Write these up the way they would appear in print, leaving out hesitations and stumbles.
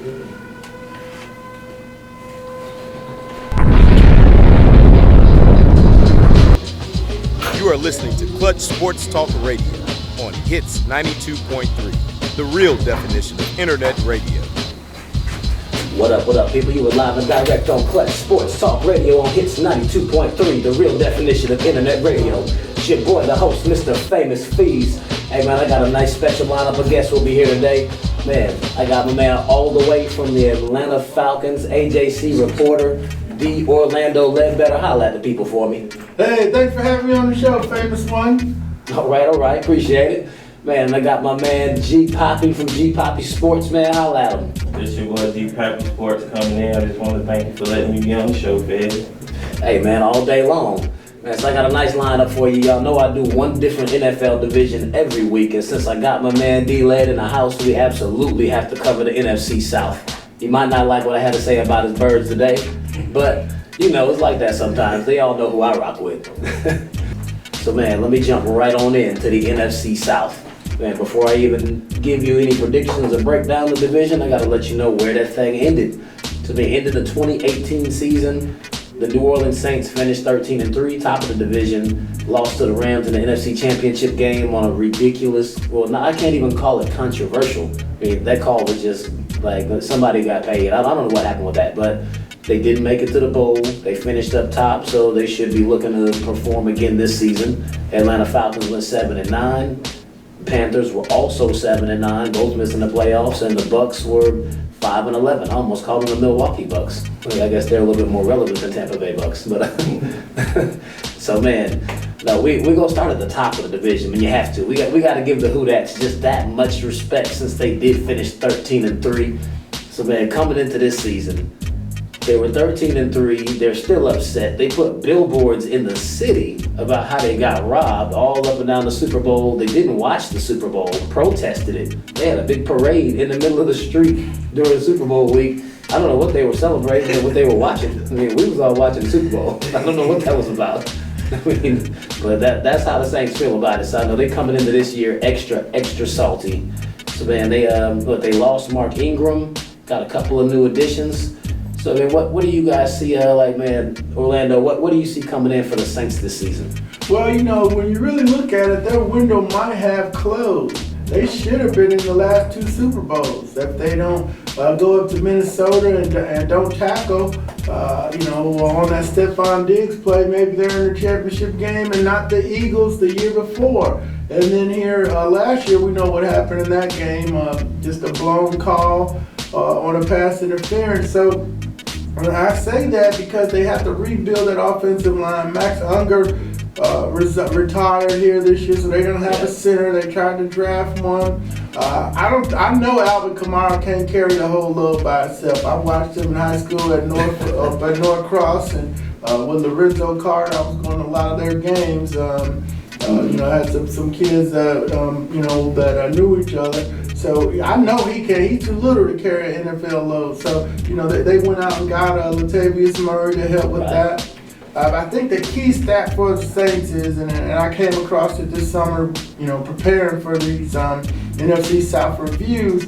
You are listening to Clutch Sports Talk Radio on Hits 92.3, the real definition of internet radio. What up, people? You are live and direct on Clutch Sports Talk Radio on Hits 92.3, the real definition of internet radio. It's your boy, the host, Mr. Famous Feez. Hey, man, I got a nice special lineup of guests who'll be here today. Man, I got my man all the way from the Atlanta Falcons, AJC reporter, the Orlando Ledbetter. Holla at the people for me. Hey, thanks for having me on the show, famous one. All right, appreciate it. Man, I got my man G Poppy from G Poppy Sports, man. Holla at him. This your boy G Poppy Sports coming in. I just want to thank you for letting me be on the show, Fed. Hey, man, all day long. Man, so I got a nice lineup for you. Y'all know I do one different NFL division every week, and since I got my man D-Led in the house, we absolutely have to cover the NFC South. He might not like what I had to say about his birds today, but, you know, it's like that sometimes. They all know who I rock with. So, man, let me jump right on into the NFC South. Man, before I even give you any predictions or break down the division, I got to let you know where that thing ended. So they ended the 2018 season. The New Orleans Saints finished 13-3, top of the division, lost to the Rams in the NFC Championship game on a ridiculous, I can't even call it controversial. I mean, that call was just like somebody got paid. I don't know what happened with that, but they didn't make it to the bowl. They finished up top, so they should be looking to perform again this season. Atlanta Falcons went 7-9. Panthers were also 7-9, both missing the playoffs, and the Bucks were 5-11. I almost called them the Milwaukee Bucks. I guess they're a little bit more relevant than Tampa Bay Bucks. But so, man, no, we're gonna start at the top of the division. I mean, you have to. We got to give the Hoodats just that much respect since they did finish 13-3. So, man, coming into this season, they were 13-3. They're still upset. They put billboards in the city about how they got robbed all up and down the Super Bowl. They didn't watch the Super Bowl, protested it. They had a big parade in the middle of the street during Super Bowl week. I don't know what they were celebrating or what they were watching. I mean, we was all watching the Super Bowl. I don't know what that was about. I mean, but that's how the Saints feel about it. So I know they're coming into this year extra salty. So, man, they lost Mark Ingram, got a couple of new additions. So, I mean, what do you guys see, Orlando, what do you see coming in for the Saints this season? Well, you know, when you really look at it, their window might have closed. They should have been in the last two Super Bowls. If they don't go up to Minnesota and don't tackle, on that Stephon Diggs play, maybe they're in the championship game and not the Eagles the year before. And then here, last year, we know what happened in that game, just a blown call on a pass interference. So, I say that because they have to rebuild that offensive line. Max Unger retired here this year, so they don't have a center. They tried to draft one. I know Alvin Kamara can't carry the whole load by itself. I watched him in high school at Norcross, and with Lorenzo Carter, I was going to a lot of their games. I had some kids that that knew each other. So I know he's too little to carry an NFL load. So, they went out and got Latavius Murray to help with that. I think the key stat for the Saints is, and I came across it this summer, preparing for these NFC South reviews,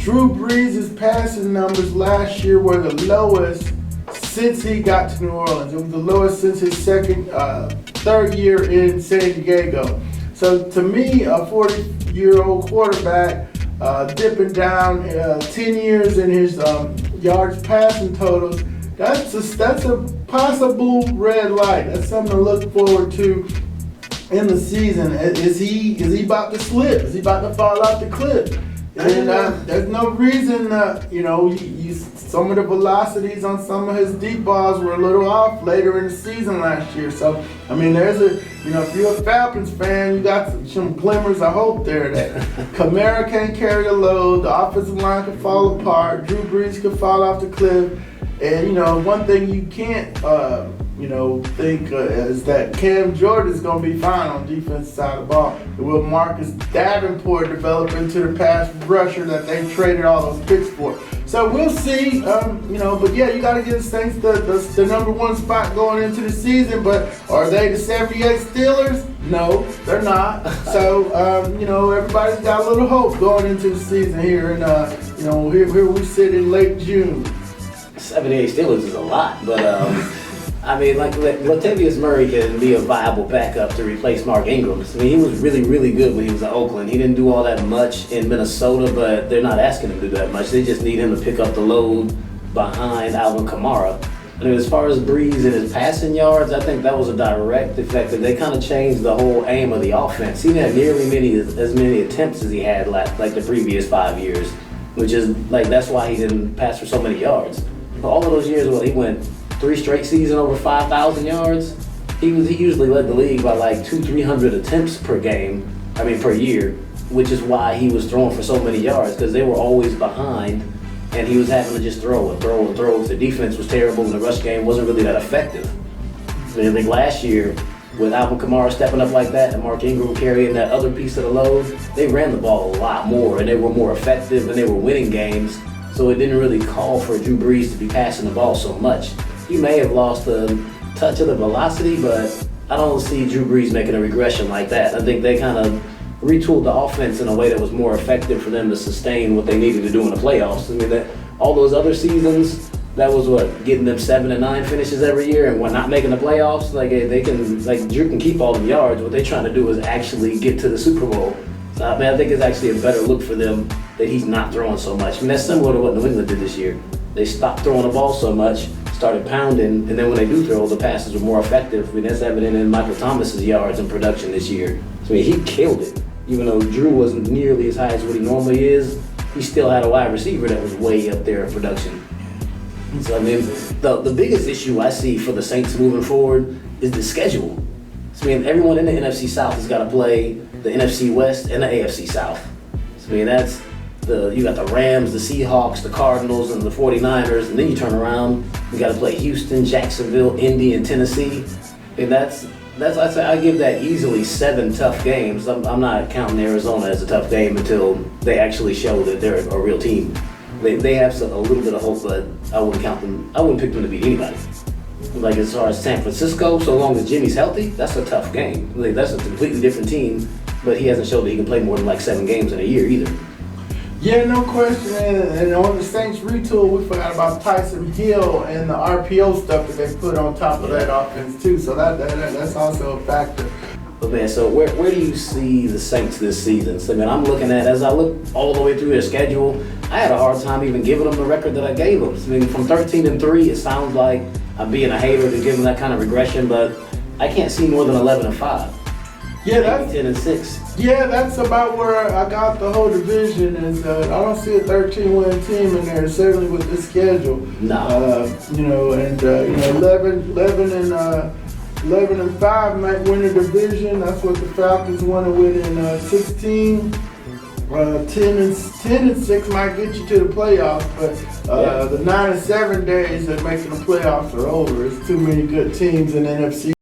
Drew Brees' passing numbers last year were the lowest since he got to New Orleans. It was the lowest since his third year in San Diego. So to me, a 40-year-old quarterback dipping down 10 years in his yards passing totals, that's a possible red light. That's something to look forward to in the season. Is he about to slip? Is he about to fall off the cliff? And there's no reason, some of the velocities on some of his deep balls were a little off later in the season last year. So, I mean, if you're a Falcons fan, you got some glimmers of hope there that Kamara can't carry the load, the offensive line can fall apart, Drew Brees could fall off the cliff. And, one thing you can't, think is that Cam Jordan is going to be fine on defensive side of the ball. Will Marcus Davenport develop into the pass rusher that they traded all those picks for? So we'll see, but yeah, you got to give the Saints the number one spot going into the season. But are they the 78 Steelers? No, they're not. So, everybody's got a little hope going into the season here. And, here we sit in late June. 78 Steelers is a lot, but Latavius Murray can be a viable backup to replace Mark Ingram. I mean, he was really, really good when he was in Oakland. He didn't do all that much in Minnesota, but they're not asking him to do that much. They just need him to pick up the load behind Alvin Kamara. I mean, as far as Breeze and his passing yards, I think that was a direct effect that they kind of changed the whole aim of the offense. He didn't have nearly as many attempts as he had like the previous 5 years, which is that's why he didn't pass for so many yards. For all of those years, he went 3 straight seasons over 5,000 yards. He usually led the league by 200-300 attempts per year, which is why he was throwing for so many yards, because they were always behind, and he was having to just throw and throw and throw. The defense was terrible, and the rush game wasn't really that effective. I think last year, with Alvin Kamara stepping up like that and Mark Ingram carrying that other piece of the load, they ran the ball a lot more, and they were more effective, and they were winning games. So it didn't really call for Drew Brees to be passing the ball so much. He may have lost a touch of the velocity, but I don't see Drew Brees making a regression like that. I think they kind of retooled the offense in a way that was more effective for them to sustain what they needed to do in the playoffs. I mean, that all those other seasons, that was getting them 7 and 9 finishes every year, and not making the playoffs. Drew can keep all the yards. What they're trying to do is actually get to the Super Bowl. So, I think it's actually a better look for them that he's not throwing so much. I mean, that's similar to what New England did this year. They stopped throwing the ball so much, started pounding, and then when they do throw, the passes were more effective. I mean, that's evident in Michael Thomas's yards and production this year. So, he killed it. Even though Drew wasn't nearly as high as what he normally is, he still had a wide receiver that was way up there in production. So, the biggest issue I see for the Saints moving forward is the schedule. So, everyone in the NFC South has got to play the NFC West and the AFC South. So, that's you got the Rams, the Seahawks, the Cardinals, and the 49ers, and then you turn around, you got to play Houston, Jacksonville, Indy, and Tennessee. And I give that easily 7 tough games. I'm not counting Arizona as a tough game until they actually show that they're a real team. They have a little bit of hope, but I wouldn't count them. I wouldn't pick them to beat anybody. As far as San Francisco, so long as Jimmy's healthy, that's a tough game. That's a completely different team, but he hasn't showed that he can play more than 7 games in a year either. Yeah, no question. And on the Saints retool, we forgot about Tyson Hill and the RPO stuff that they put on top of that offense too. So that's also a factor. But man, so where do you see the Saints this season? So I'm looking at, as I look all the way through their schedule, I had a hard time even giving them the record that I gave them. From 13-3, it sounds like I'm being a hater to give them that kind of regression, but I can't see more than 11-5. Yeah, that's 10-6. Yeah, that's about where I got the whole division. Is I don't see a 13-win team in there, certainly with this schedule. No. 11-5 might win the division. That's what the Falcons want to win in 16. 10-6 might get you to the playoffs, but the 9-7 days of making the playoffs are over. It's too many good teams in the NFC